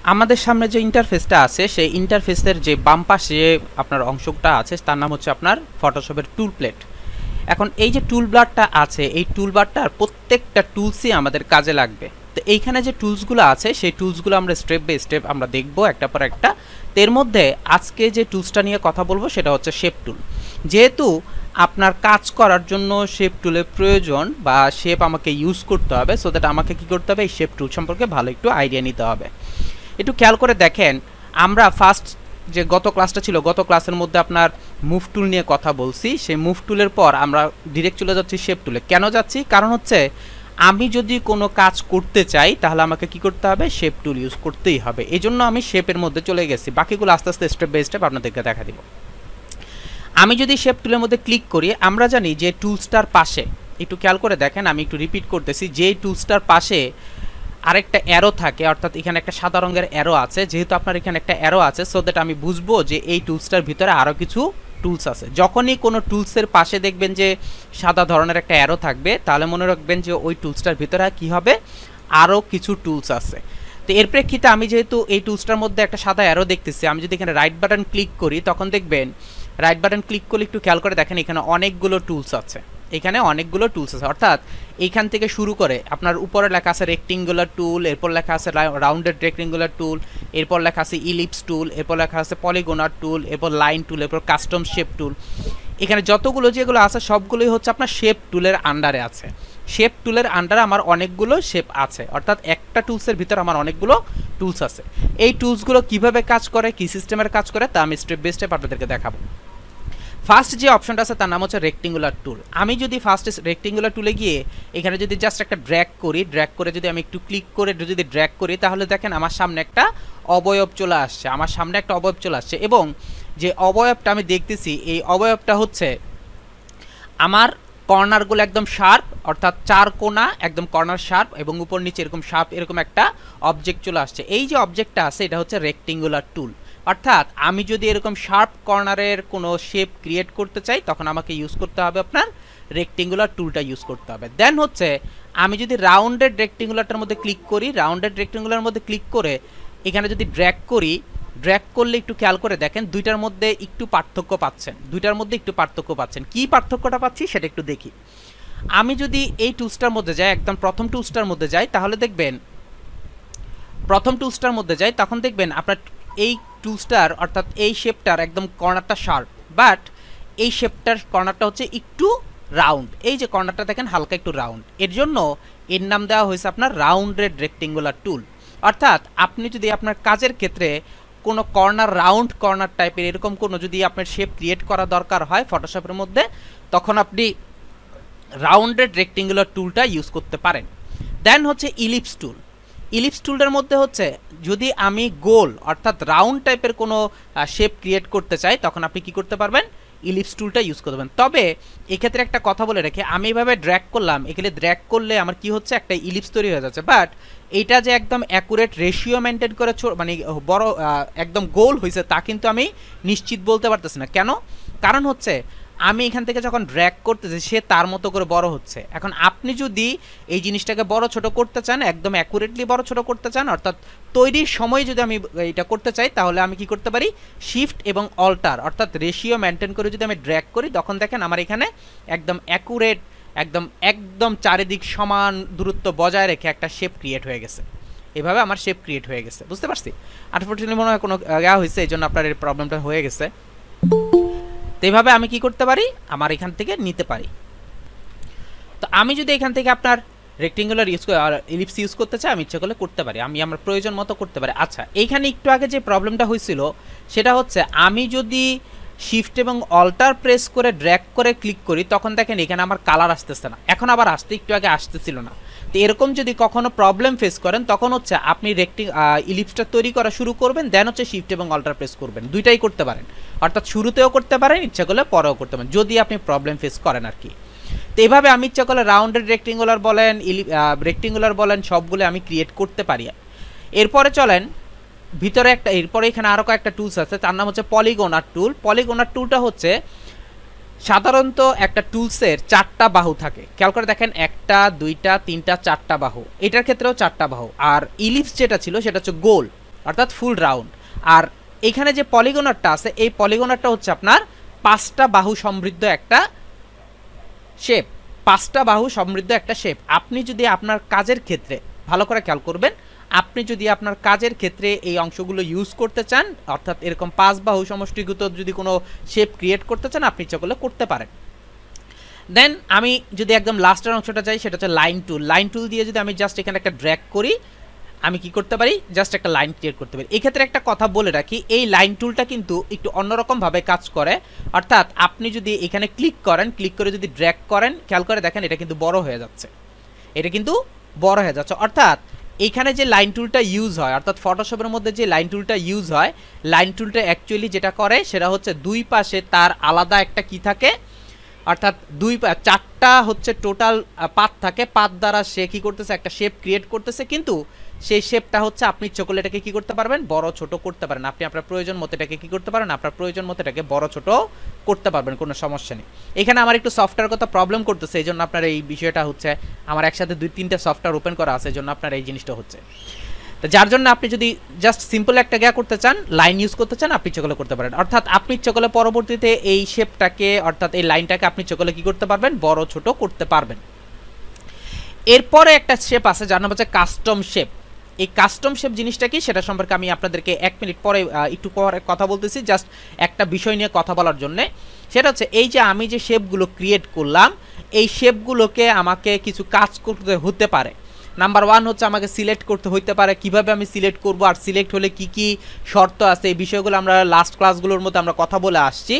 আমাদের সামনে যে ইন্টারফেসটা আছে সেই ইন্টারফেসের যে বাম পাশে আপনার অংশটা আছে তার নাম হচ্ছে আপনার ফটোশপের টুল প্লেট। এখন এই যে টুল বারটা আছে এই টুল বারটার প্রত্যেকটা টুলসই আমাদের কাজে লাগবে। তো এইখানে যে টুলসগুলো আছে সেই টুলসগুলো আমরা স্টেপ বাই স্টেপ আমরা দেখব একটা পর একটা। তো এর মধ্যে আজকে যে টুলসটা নিয়ে কথা বলবো সেটা হচ্ছে শেপ টুল। যেহেতু আপনার কাজ করার জন্য শেপ টুলের প্রয়োজন বা শেপ আমাকে ইউজ করতে হবে, সো দ্যাট আমাকে কি করতে হবে, এই শেপ টুল সম্পর্কে ভালো একটু আইডিয়া নিতে হবে। একটু খেয়াল করে দেখেন, আমরা ফার্স্ট যে গত ক্লাসটা ছিল, গত ক্লাসের মধ্যে আপনার মুভ টুল নিয়ে কথা বলছি। সেই মুভ টুলের পর আমরা ডিরেক্ট চলে যাচ্ছি শেপ টুলে। কেন যাচ্ছি? কারণ হচ্ছে আমি যদি কোনো কাজ করতে চাই তাহলে আমাকে কি করতে হবে, শেপ টুল ইউজ করতেই হবে। এই জন্য আমি শেপের মধ্যে চলে গেছি, বাকিগুলো আস্তে আস্তে স্টেপ বাই স্টেপ আপনাদেরকে দেখা দিব। আমি যদি শেপ টুলের মধ্যে ক্লিক করি, আমরা জানি যে টুলসটার পাশে, একটু খেয়াল করে দেখেন, আমি একটু রিপিট করতেছি, যে টুলসটার পাশে আরেকটা অ্যারো থাকে, অর্থাৎ এখানে একটা সাদা রঙের অ্যারো আছে। যেহেতু আপনার এখানে একটা অ্যারো আছে, সো দ্যাট আমি বুঝবো যে এই টুলসটার ভিতরে আরও কিছু টুলস আছে। যখনই কোনো টুলসের পাশে দেখবেন যে সাদা ধরনের একটা অ্যারো থাকবে, তাহলে মনে রাখবেন যে ওই টুলসটার ভিতরে কি হবে, আরও কিছু টুলস আছে। তো এর প্রেক্ষিতে আমি যেহেতু এই টুলসটার মধ্যে একটা সাদা অ্যারো দেখতেছি, আমি যদি এখানে রাইট বাটন ক্লিক করি তখন দেখবেন, রাইট বাটন ক্লিক করলে একটু খেয়াল করে দেখেন এখানে অনেকগুলো টুলস আছে। এখানে অনেকগুলো টুলস আছে, অর্থাৎ এইখান থেকে শুরু করে আপনার উপরে লেখা আছে রেক্টেঙ্গুলার টুল, এরপর লেখা আছে রাউন্ডেড রেক্টেঙ্গুলার টুল, এরপর লেখা আছে ইলিপস টুল, এরপর লেখা আছে পলিগোনার টুল, এরপর লাইন টুল, এরপর কাস্টম শেপ টুল। এখানে যতগুলো যেগুলো আছে সবগুলোই হচ্ছে আপনার শেপ টুলের আন্ডারে আছে। শেপ টুলের আন্ডারে আমার অনেকগুলো শেপ আছে, অর্থাৎ একটা টুলসের ভিতর আমার অনেকগুলো টুলস আছে। এই টুলসগুলো কিভাবে কাজ করে, কি সিস্টেমের কাজ করে, তা আমি স্টেপ বাই স্টেপ আপনাদেরকে দেখাবো। ফার্স্ট যে অপশনটা আছে তার নাম হচ্ছে রেক্টেঙ্গুলার টুল। আমি যদি ফার্স্টে রেক্টেঙ্গুলার টুলে গিয়ে এখানে যদি জাস্ট একটা ড্র্যাগ করি, ড্র্যাগ করে যদি আমি একটু ক্লিক করে যদি ড্র্যাগ করি, তাহলে দেখেন আমার সামনে একটা অবয়ব চলে আসছে, আমার সামনে একটা অবয়ব চলে আসছে। এবং যে অবয়বটা আমি দেখতেছি, এই অবয়বটা হচ্ছে আমার কর্নারগুলো একদম শার্প, অর্থাৎ চার কোণা একদম কর্নার শার্প, এবং উপর নিচে এরকম শার্প, এরকম একটা অবজেক্ট চলে আসছে। এই যে অবজেক্টটা আছে এটা হচ্ছে রেক্টেঙ্গুলার টুল। অর্থাৎ আমি যদি এরকম শার্প কর্নারের কোনো শেপ ক্রিয়েট করতে চাই তখন আমাকে ইউজ করতে হবে আপনার রেক্টেঙ্গুলার টুলটা ইউজ করতে হবে। দেন হচ্ছে আমি যদি রাউন্ডেড রেক্টেঙ্গুলারটার মধ্যে ক্লিক করি, রাউন্ডেড রেক্টেঙ্গুলার মধ্যে ক্লিক করে এখানে যদি ড্র্যাগ করি, ড্র্যাগ করলে একটু খেয়াল করে দেখেন দুইটার মধ্যে একটু পার্থক্য পাচ্ছেন, দুইটার মধ্যে একটু পার্থক্য পাচ্ছেন। কি পার্থক্যটা পাচ্ছি সেটা একটু দেখি। আমি যদি এই টুলসটার মধ্যে যাই, একদম প্রথম টুলসটার মধ্যে যাই, তাহলে দেখবেন প্রথম টুলসটার মধ্যে যাই, তখন দেখবেন আপনার এই টুলসটার অর্থাৎ এই শেপটার একদম কর্নারটা শার্প, বাট এই শেপটার কর্নারটা হচ্ছে একটু রাউন্ড। এই যে কর্নারটা দেখেন হালকা একটু রাউন্ড, এর জন্য এর নাম দেওয়া হয়েছে আপনার রাউন্ডেড রেক্টেঙ্গুলার টুল। অর্থাৎ আপনি যদি আপনার কাজের ক্ষেত্রে কোনো কর্নার, রাউন্ড কর্নার টাইপের এরকম কোনো যদি আপনার শেপ ক্রিয়েট করা দরকার হয় ফটোশপের মধ্যে, তখন আপনি রাউন্ডেড রেক্টেঙ্গুলার টুলটা ইউজ করতে পারেন। দেন হচ্ছে ইলিপস টুল। ইলিপস টুলটার মধ্যে হচ্ছে যদি আমি গোল অর্থাৎ রাউন্ড টাইপের কোনো শেপ ক্রিয়েট করতে চাই তখন আপনি কি করতে পারবেন, ইলিপস টুলটা ইউজ করতে পারবেন। তবে এক্ষেত্রে একটা কথা বলে রেখে, আমি এইভাবে ড্র্যাগ করলাম, এখানে ড্র্যাগ করলে আমার কি হচ্ছে, একটা ইলিপস তৈরি হয়ে যাচ্ছে, বাট এইটা যে একদম অ্যাকুরেট রেশিও মেনটেন করে মানে বড় একদম গোল হয়েছে তা কিন্তু আমি নিশ্চিত বলতে পারতেছি না। কেন? কারণ হচ্ছে আমি এখান থেকে যখন ড্র্যাগ করতেছি সে তার মতো করে বড় হচ্ছে। এখন আপনি যদি এই জিনিসটাকে বড় ছোট করতে চান, একদম অ্যাকুরেটলি বড় ছোট করতে চান, অর্থাৎ তৈরির সময় যদি আমি এটা করতে চাই, তাহলে আমি কি করতে পারি, শিফট এবং অল্টার অর্থাৎ রেশিও মেনটেন করে যদি আমি ড্র্যাগ করি, তখন দেখেন আমার এখানে একদম অ্যাকুরেট, একদম একদম চারিদিক সমান দূরত্ব বজায় রেখে একটা শেপ ক্রিয়েট হয়ে গেছে। এভাবে আমার শেপ ক্রিয়েট হয়ে গেছে, বুঝতে পারছি? আনফরচুনেটলি মনে হয় কোনো হয়েছে, এই জন্য আপনার এই প্রবলেমটা হয়ে গেছে। তো এইভাবে আমি কি করতে পারি, আমার এখান থেকে নিতে পারি। তো আমি যদি এখান থেকে আপনার রেক্টেঙ্গুলার ইউজ আর ইলিপস ইউজ করতে চাই, আমি ইচ্ছা করলে করতে পারি, আমি আমার প্রয়োজন মতো করতে পারি। আচ্ছা, এইখানে একটু আগে যে প্রবলেমটা হয়েছিল সেটা হচ্ছে আমি যদি শিফট এবং অল্টার প্রেস করে ড্র্যাগ করে ক্লিক করি, তখন দেখেন এখানে আমার কালার আসতেছে না, এখন আবার আসতে একটু আগে আসতেছিল না। তো এরকম যদি কখনো প্রবলেম ফেস করেন, তখন হচ্ছে আপনি ইলিপসটা তৈরি করা শুরু করবেন, দেন হচ্ছে শিফট এবং অল্টার প্রেস করবেন, দুইটাই করতে পারেন, অর্থাৎ শুরুতেও করতে পারেন, ইচ্ছা করলে পরেও করতে পারেন, যদি আপনি প্রবলেম ফেস করেন আর কি। তো এইভাবে আমি ইচ্ছা করলে রাউন্ডেড রেক্টেঙ্গুলার বলেন, রেক্টেঙ্গুলার বলেন, সবগুলো আমি ক্রিয়েট করতে পারি। এরপরে চলেন ভিতরে একটা, এরপরে এখানে আরও কয়েকটা টুলস আছে, তার নাম হচ্ছে পলিগোনার টুল। পলিগোনার টুলটা হচ্ছে সাধারণত একটা টুলসের চারটা বাহু থাকে, খেয়াল করে দেখেন, একটা, দুইটা, তিনটা, চারটা বাহু। এটার ক্ষেত্রেও চারটা বাহু। আর ইলিপস যেটা ছিল সেটা হচ্ছে গোল, অর্থাৎ ফুল রাউন্ড। আর এখানে যে পলিগনারটা আছে এই পলিগনারটা হচ্ছে আপনার 5টা বাহু সমৃদ্ধ একটা শেপ, 5টা বাহু সমৃদ্ধ একটা শেপ। আপনি যদি আপনার কাজের ক্ষেত্রে ভালো করে খেয়াল করবেন, আপনি যদি আপনার কাজের ক্ষেত্রে এই অংশগুলো ইউজ করতে চান, অর্থাৎ এরকম 5 বাহু সমষ্টিগত যদি কোনো শেপ ক্রিয়েট করতে চান, আপনি ইচ্ছা করলে করতে পারেন। দেন আমি যদি একদম লাস্টের অংশটা চাই, সেটা হচ্ছে লাইন টুল। লাইন টুল দিয়ে যদি আমি জাস্ট এখানে একটা ড্র্যাগ করি, আমি কি করতে পারি, জাস্ট একটা লাইন ক্রিয়েট করতে পারি। এই ক্ষেত্রে একটা কথা বলে রাখি, এই লাইন টুলটা কিন্তু একটু অন্যরকমভাবে কাজ করে। অর্থাৎ আপনি যদি এখানে ক্লিক করেন, ক্লিক করে যদি ড্র্যাগ করেন, খেয়াল করে দেখেন এটা কিন্তু বড় হয়ে যাচ্ছে, এটা কিন্তু বড় হয়ে যাচ্ছে। অর্থাৎ এইখানে যে লাইন টুলটা ইউজ হয়, অর্থাৎ ফটোশপের মধ্যে যে লাইন টুলটা ইউজ হয়, লাইন টুলটা অ্যাকচুয়ালি যেটা করে সেটা হচ্ছে দুই পাশে তার আলাদা একটা কি থাকে, অর্থাৎ 4টা হচ্ছে টোটাল পাত থাকে। পাত দ্বারা সে কি করতেছে, একটা শেপ ক্রিয়েট করতেছে, কিন্তু সেই শেপটা হচ্ছে আপনি ইচ্ছা করলে এটাকে কি করতে পারবেন, বড় ছোট করতে পারেন। আপনি আপনার প্রয়োজন মতো এটাকে কি করতে পারেন, আপনার প্রয়োজন মতো এটাকে বড় ছোট করতে পারবেন, কোনো সমস্যা নেই। এখানে আমার একটু সফটওয়্যার কথা প্রবলেম করতেছে, এই জন্য আপনার এই বিষয়টা হচ্ছে, আমার একসাথে 2-3টে সফটওয়্যার ওপেন করা আছে, এই জন্য আপনার এই জিনিসটা হচ্ছে। তো যার জন্য আপনি যদি জাস্ট সিম্পল একটা গিয়া করতে চান, লাইন ইউজ করতে চান, আপনি ইচ্ছা করলে করতে পারেন। অর্থাৎ আপনি ইচ্ছা করলে পরবর্তীতে এই শেপটাকে, অর্থাৎ এই লাইনটাকে আপনি ইচ্ছা করলে কি করতে পারবেন, বড় ছোট করতে পারবেন। এরপরে একটা শেপ আছে যার নাম হচ্ছে কাস্টম শেপ। এই কাস্টম শেপ জিনিসটা কি, সেটা সম্পর্কে আমি আপনাদেরকে 1 মিনিট পরে একটু পরে কথা বলতেছি, জাস্ট একটা বিষয় নিয়ে কথা বলার জন্যে। সেটা হচ্ছে এই যে আমি যে শেপগুলো ক্রিয়েট করলাম, এই শেপগুলোকে আমাকে কিছু কাজ করতে হতে পারে। নাম্বার 1 হচ্ছে আমাকে সিলেক্ট করতে হইতে পারে, কিভাবে আমি সিলেক্ট করব, আর সিলেক্ট হলে কি কি শর্ত আছে, এই বিষয়গুলো আমরা লাস্ট ক্লাসগুলোর মধ্যে আমরা কথা বলে আসছি,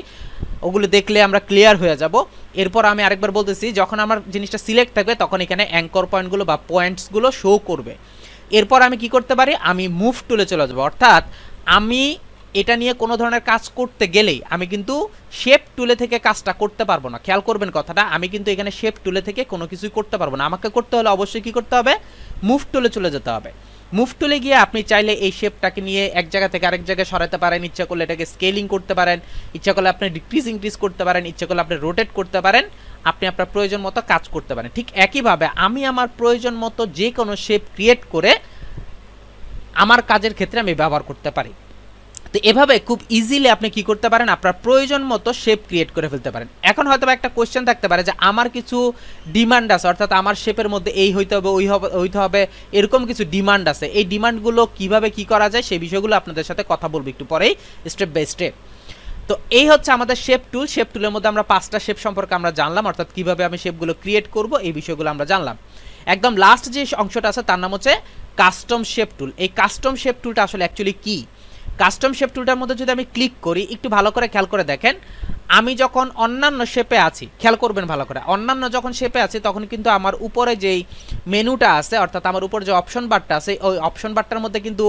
ওগুলো দেখলে আমরা ক্লিয়ার হয়ে যাব। এরপর আমি আরেকবার বলতেছি, যখন আমার জিনিসটা সিলেক্ট থাকবে তখন এখানে অ্যাঙ্কর পয়েন্টগুলো বা পয়েন্টসগুলো শো করবে। এরপর আমি কি করতে পারি, আমি মুভ টুলে চলে যাব। অর্থাৎ আমি এটা নিয়ে কোনো ধরনের কাজ করতে গেলেই আমি কিন্তু শেপ টুলে থেকে কাজটা করতে পারবো না। খেয়াল করবেন কথাটা, আমি কিন্তু এখানে শেপ টুলে থেকে কোনো কিছুই করতে পারবো না। আমাকে করতে হলে অবশ্যই কি করতে হবে, মুভ টুলে চলে যেতে হবে। মুভ টুলে গিয়ে আপনি চাইলে এই শেপটাকে নিয়ে এক জায়গা থেকে আরেক জায়গায় সরাতে পারেন, ইচ্ছা করলে এটাকে স্কেলিং করতে পারেন, ইচ্ছা করলে আপনি ডিক্রিজ ইনক্রিজ করতে পারেন, ইচ্ছা করলে আপনি রোটেট করতে পারেন, আপনি আপনার প্রয়োজন মতো কাজ করতে পারেন। ঠিক একইভাবে আমি আমার প্রয়োজন মতো যে কোনো শেপ ক্রিয়েট করে আমার কাজের ক্ষেত্রে আমি ব্যবহার করতে পারি। তো এভাবে খুব ইজিলি আপনি কি করতে পারেন, আপনার প্রয়োজন মতো শেপ ক্রিয়েট করে ফেলতে পারেন। এখন হয়তো একটা কোয়েশ্চেন থাকতে পারে যে আমার কিছু ডিমান্ড আছে, অর্থাৎ আমার শেপের মধ্যে এই হইতে হবে, ওই হইতে হবে, এরকম কিছু ডিমান্ড আছে। এই ডিমান্ডগুলো কিভাবে কি করা যায় সেই বিষয়গুলো আপনাদের সাথে কথা বলবো একটু পরেই, স্টেপ বাই স্টেপ। তো এই হচ্ছে আমাদের শেপ টুল। শেপ টুলের মধ্যে আমরা 5টা শেপ সম্পর্কে আমরা জানলাম, অর্থাৎ কিভাবে আমি শেপগুলো ক্রিয়েট করব এই বিষয়গুলো আমরা জানলাম। একদম লাস্ট যে অংশটা আছে তার নাম হচ্ছে কাস্টম শেপ টুল। এই কাস্টম শেপ টুলটা আসলে অ্যাকচুয়ালি কি, কাস্টম শেপ টুলটার মধ্যে যদি আমি ক্লিক করি, একটু ভালো করে খেয়াল করে দেখেন, আমি যখন অন্যান্য শেপে আছি, খেয়াল করবেন ভালো করে, অন্যান্য যখন শেপে আছি তখন কিন্তু আমার উপরে যেই মেনুটা আছে, অর্থাৎ আমার উপরে যে অপশন বারটা আছে, ওই অপশন বারটার মধ্যে কিন্তু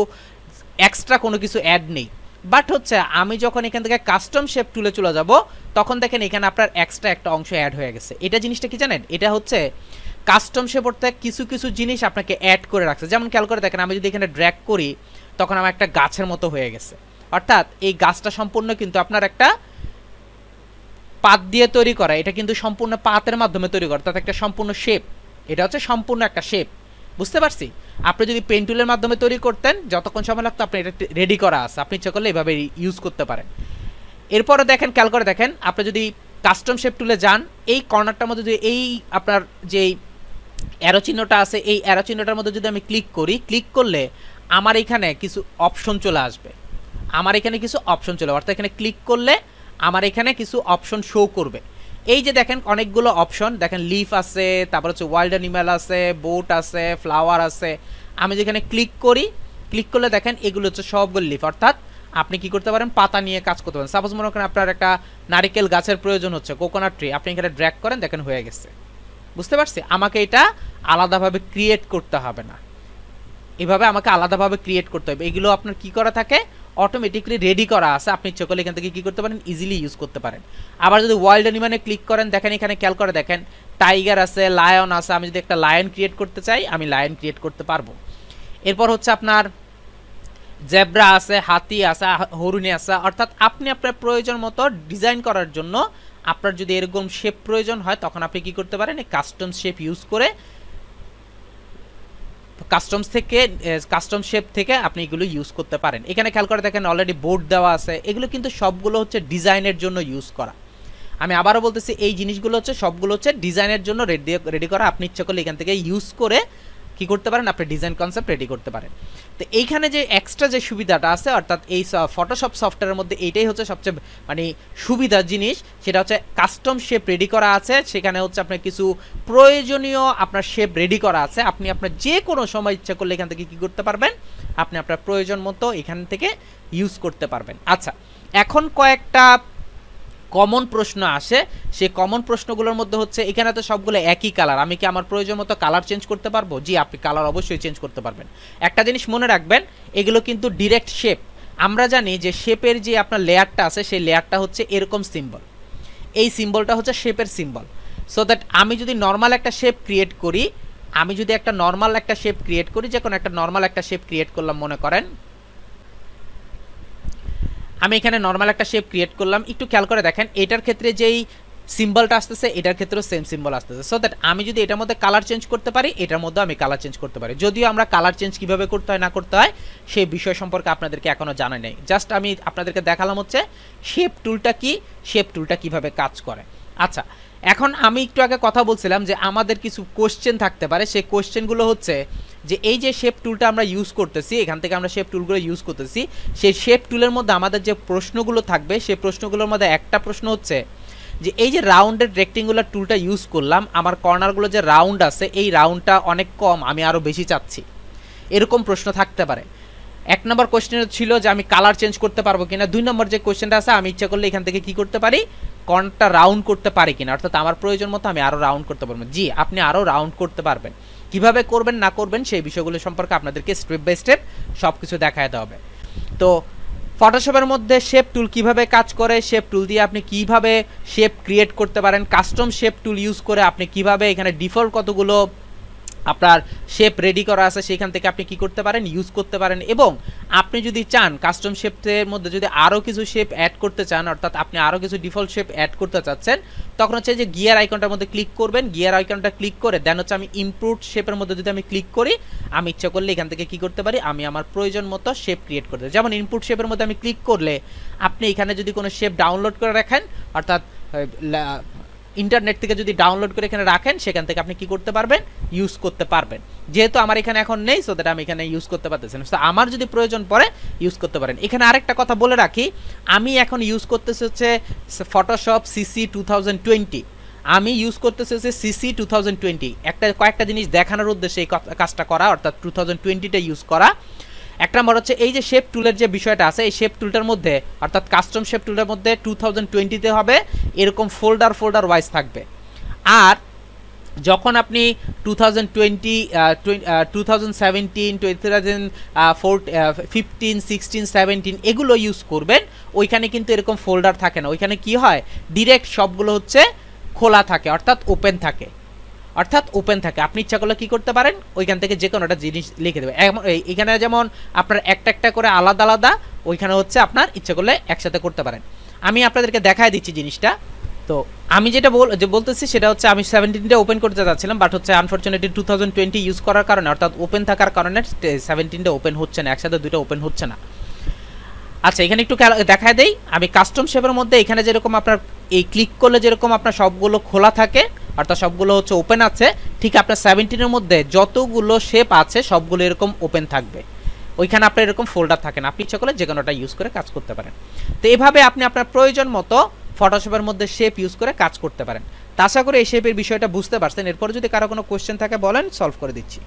এক্সট্রা কোনো কিছু অ্যাড নেই। বাট হচ্ছে আমি যখন এখান থেকে কাস্টম শেপ টুলে চলে যাব, তখন দেখেন এখানে আপনার এক্সট্রা একটা অংশ অ্যাড হয়ে গেছে। এটা জিনিসটা কি জানেন, এটা হচ্ছে কাস্টম শেপ অর্থাৎ কিছু কিছু জিনিস আপনাকে অ্যাড করে রাখছে। যেমন খেয়াল করে দেখেন, আমি যদি এখানে ড্র্যাগ করি তখন আমার একটা গাছের মতো হয়ে গেছে। অর্থাৎ এই গাছটা সম্পূর্ণ কিন্তু আপনার একটা পাত দিয়ে তৈরি করা, এটা কিন্তু সম্পূর্ণ পাতের মাধ্যমে তৈরি করা, অর্থাৎ একটা সম্পূর্ণ শেপ, এটা হচ্ছে সম্পূর্ণ একটা শেপ। বুঝতে পারছি? আপনি যদি পেন টুলের মাধ্যমে তৈরি করতেন যতক্ষণ সময় লাগতো, আপনি এটা রেডি করা আছে, আপনি ইচ্ছা করলে এভাবে ইউজ করতে পারেন। এরপরে দেখেন, খেয়াল করে দেখেন, আপনি যদি কাস্টম শেপ টুলে যান, এই কর্নারটার মধ্যে যদি এই আপনার যেই অ্যারো চিহ্নটা আছে, এই অ্যারো চিহ্নটার মধ্যে যদি আমি ক্লিক করি, ক্লিক করলে আমার এখানে কিছু অপশন চলে আসবে, আমার এখানে কিছু অপশন চলে, অর্থাৎ এখানে ক্লিক করলে আমার এখানে কিছু অপশন শো করবে। এই যে দেখেন অনেকগুলো অপশন, দেখেন লিফ আছে, তারপর হচ্ছে ওয়াইল্ড অ্যানিম্যাল আছে, বোট আছে, ফ্লাওয়ার আছে। আমি যেখানে ক্লিক করি, ক্লিক করলে দেখেন এগুলো হচ্ছে সবগুলো লিফ, অর্থাৎ আপনি কি করতে পারেন, পাতা নিয়ে কাজ করতে পারেন। সাপোজ মনে করেন আপনার একটা নারিকেল গাছের প্রয়োজন হচ্ছে, কোকোনাট ট্রি, আপনি এখানে ড্র্যাগ করেন, দেখেন হয়ে গেছে। বুঝতে পারছি? আমাকে এটা আলাদাভাবে ক্রিয়েট করতে হবে না, এভাবে আমাকে আলাদাভাবে ক্রিয়েট করতে হবে। এগুলো আপনার কি করা থাকে, অটোমেটিকলি রেডি করা আছে, আপনি ইচ্ছা করলে এখান থেকে কি করতে পারেন, ইজিলি ইউজ করতে পারেন। আবার যদি ওয়াইল্ড অ্যানিমালে ক্লিক করেন, দেখেন এখানে খেয়াল করে দেখেন টাইগার আছে, লায়ন আছে। আমি যদি একটা লায়ন ক্রিয়েট করতে চাই, আমি লায়ন ক্রিয়েট করতে পারবো। এরপর হচ্ছে আপনার জেব্রা আছে, হাতি আছে, হরিণ আছে। অর্থাৎ আপনি আপনার প্রয়োজন মতো ডিজাইন করার জন্য আপনার যদি এরকম শেপ প্রয়োজন হয়, তখন আপনি কি করতে পারেন, এই কাস্টম শেপ ইউজ করে কাস্টমস থেকে কাস্টম শেপ থেকে আপনি এগুলো ইউজ করতে পারেন। এখানে খেয়াল করে দেখেন অলরেডি বোর্ড দেওয়া আছে, এগুলো কিন্তু সবগুলো হচ্ছে ডিজাইনের জন্য ইউজ করা। আমি আবারও বলতেছি এই জিনিসগুলো হচ্ছে সবগুলো হচ্ছে ডিজাইনের জন্য রেডি করা। আপনি ইচ্ছা করলে এখান থেকে ইউজ করে কি করতে পারেন, আপনি ডিজাইন কনসেপ্ট রেডি করতে পারেন। তো এইখানে যে এক্সট্রা যে সুবিধাটা আছে, অর্থাৎ এই ফটোশপ সফটওয়্যারের মধ্যে এইটাই হচ্ছে সবচেয়ে মানে সুবিধার জিনিস, সেটা হচ্ছে কাস্টম শেপ রেডি করা আছে। সেখানে হচ্ছে আপনার কিছু প্রয়োজনীয় আপনার শেপ রেডি করা আছে, আপনি আপনার যে কোনো সময় ইচ্ছা করলে এখান থেকে কী করতে পারবেন, আপনি আপনার প্রয়োজন মতো এখান থেকে ইউজ করতে পারবেন। আচ্ছা, এখন কয়েকটা কমন প্রশ্ন আসে, সেই কমন প্রশ্নগুলোর মধ্যে হচ্ছে এখানে তো সবগুলো একই কালার, আমি কি আমার প্রয়োজন মতো কালার চেঞ্জ করতে পারবো? জি, আপনি কালার অবশ্যই চেঞ্জ করতে পারবেন। একটা জিনিস মনে রাখবেন, এগুলো কিন্তু ডিরেক্ট শেপ। আমরা জানি যে শেপের যে আপনার লেয়ারটা আছে, সেই লেয়ারটা হচ্ছে এরকম সিম্বল, এই সিম্বলটা হচ্ছে শেপের সিম্বল। সো দ্যাট আমি যদি নর্মাল একটা শেপ ক্রিয়েট করি, যে কোনো একটা নর্মাল একটা শেপ ক্রিয়েট করলাম, মনে করেন আমি এখানে নর্মাল একটা শেপ ক্রিয়েট করলাম, একটু খেয়াল করে দেখেন এটার ক্ষেত্রে যেই সিম্বলটা আসতেছে এটার ক্ষেত্রেও সেম সিম্বল আসতেছে। সো দ্যাট আমি যদি এটার মধ্যে কালার চেঞ্জ করতে পারি, এটার মধ্যে আমি কালার চেঞ্জ করতে পারি। যদিও আমরা কালার চেঞ্জ কীভাবে করতে হয় না করতে হয় সেই বিষয় সম্পর্কে আপনাদেরকে এখনও জানা নেই, জাস্ট আমি আপনাদেরকে দেখালাম হচ্ছে শেপ টুলটা কি, শেপ টুলটা কীভাবে কাজ করে। আচ্ছা, এখন আমি একটু আগে কথা বলছিলাম যে আমাদের কিছু কোশ্চেন থাকতে পারে, সেই কোশ্চেনগুলো হচ্ছে যে এই যে শেপ টুলটা আমরা ইউজ করতেছি, এখান থেকে আমরা শেপ টুলগুলো ইউজ করতেছি, সেই শেপ টুলের মধ্যে আমাদের যে প্রশ্নগুলো থাকবে, সেই প্রশ্নগুলোর মধ্যে একটা প্রশ্ন হচ্ছে যে এই যে রাউন্ডেড রেক্টেঙ্গুলার টুলটা ইউজ করলাম, আমার কর্নারগুলো যে রাউন্ড আছে এই রাউন্ডটা অনেক কম, আমি আরও বেশি চাচ্ছি, এরকম প্রশ্ন থাকতে পারে। এক নম্বর কোশ্চেন ছিল যে আমি কালার চেঞ্জ করতে পারবো কিনা। 2 নম্বর যে কোশ্চেনটা আছে, আমি ইচ্ছা করলে এখান থেকে কি করতে পারি, কর্নারটা রাউন্ড করতে পারি কিনা, অর্থাৎ আমার প্রয়োজন মতো আমি আরও রাউন্ড করতে পারবো। জি, আপনি আরও রাউন্ড করতে পারবেন। কিভাবে করবেন না করবেন সেই বিষয়গুলো সম্পর্কে আপনাদেরকে স্টেপ বাই স্টেপ সব কিছু দেখাতে হবে। তো ফটোশপের মধ্যে শেপ টুল কিভাবে কাজ করে, শেপ টুল দিয়ে আপনি কিভাবে শেপ ক্রিয়েট করতে পারেন, কাস্টম শেপ টুল ইউজ করে আপনি কিভাবে এখানে ডিফল্ট কতগুলো আপনার শেপ রেডি করা আছে সেখান থেকে আপনি কি করতে পারেন, ইউজ করতে পারেন। এবং আপনি যদি চান কাস্টম শেপের মধ্যে যদি আরও কিছু শেপ অ্যাড করতে চান, অর্থাৎ আপনি আরও কিছু ডিফল্ট শেপ অ্যাড করতে চাচ্ছেন, তখন হচ্ছে যে গিয়ার আইকনটার মধ্যে ক্লিক করবেন, গিয়ার আইকনটা ক্লিক করে দেন হচ্ছে আমি ইমপ্রুভ শেপের মধ্যে যদি আমি ক্লিক করি, আমি ইচ্ছা করলে এখান থেকে কি করতে পারি, আমি আমার প্রয়োজন মতো শেপ ক্রিয়েট করতে পারি। যেমন ইনপুট শেপের মধ্যে আমি ক্লিক করলে আপনি এখানে যদি কোনো শেপ ডাউনলোড করে রাখেন, অর্থাৎ ইন্টারনেট থেকে যদি ডাউনলোড করে এখানে রাখেন, সেখান থেকে আপনি কি করতে পারবেন, ইউজ করতে পারবেন। যেহেতু আমার এখানে এখন নেই, সো দ্যাট আমি এখানে ইউজ করতে পারতেছি না। আমার যদি প্রয়োজন পড়ে ইউজ করতে পারেন। এখানে আরেকটা কথা বলে রাখি, আমি এখন ইউজ করতেছি হচ্ছে ফটোশপ সিসি 2020, আমি ইউজ করতেছি হচ্ছে সিসি 2020। কয়েকটা জিনিস দেখানোর উদ্দেশ্যে এই কাজটা করা, অর্থাৎ 2020টা ইউজ করা। এক নম্বর হচ্ছে এই যে শেপ টুলের যে বিষয়টা আছে, এই শেপ টুলটার মধ্যে অর্থাৎ কাস্টম শেপ টুলের মধ্যে 2020তে হবে এরকম ফোল্ডার ওয়াইজ থাকবে। আর যখন আপনি 2020, 2017, 2015, 16, 17 এগুলো ইউজ করবেন, ওইখানে কিন্তু এরকম ফোল্ডার থাকে না। ওইখানে কি হয়, ডিরেক্ট সবগুলো হচ্ছে খোলা থাকে, অর্থাৎ ওপেন থাকে। আপনি ইচ্ছা করলে কি করতে পারেন, ওইখান থেকে যে কোনো একটা জিনিস লিখে দেবে। এখানে যেমন আপনার একটা করে আলাদা আলাদা, ওইখানে হচ্ছে আপনার ইচ্ছা করলে একসাথে করতে পারেন। আমি আপনাদেরকে দেখায় দিচ্ছি জিনিসটা। তো আমি যেটা বলতেছি সেটা হচ্ছে আমি 17টা ওপেন করতে যাচ্ছিলাম, বাট হচ্ছে আনফরচুনেটলি 2020 ইউজ করার কারণে, অর্থাৎ ওপেন থাকার কারণে 17টা ওপেন হচ্ছে না, একসাথে দুটো ওপেন হচ্ছে না। আচ্ছা, এখানে একটু দেখায় দেই। আমি কাস্টম শেপের মধ্যে এখানে যেরকম আপনার এই ক্লিক করলে যেরকম আপনার সবগুলো খোলা থাকে, অর্থাৎ সবগুলো হচ্ছে ওপেন আছে, ঠিক আপনার 17-এর মধ্যে যতগুলো শেপ আছে সবগুলো এরকম ওপেন থাকবে। ওইখানে আপনার এরকম ফোল্ডার থাকে না, আপনি ইচ্ছা করলে যে কোনোটা ইউজ করে কাজ করতে পারেন। তো এভাবে আপনি আপনার প্রয়োজন মতো ফটোশপের মধ্যে শেপ ইউজ করে কাজ করতে পারেন। তা আশা করি এই শেপের বিষয়টা বুঝতে পারছেন। এরপর যদি কারো কোনো কোয়েশ্চেন থাকে বলেন, সলভ করে দিচ্ছি।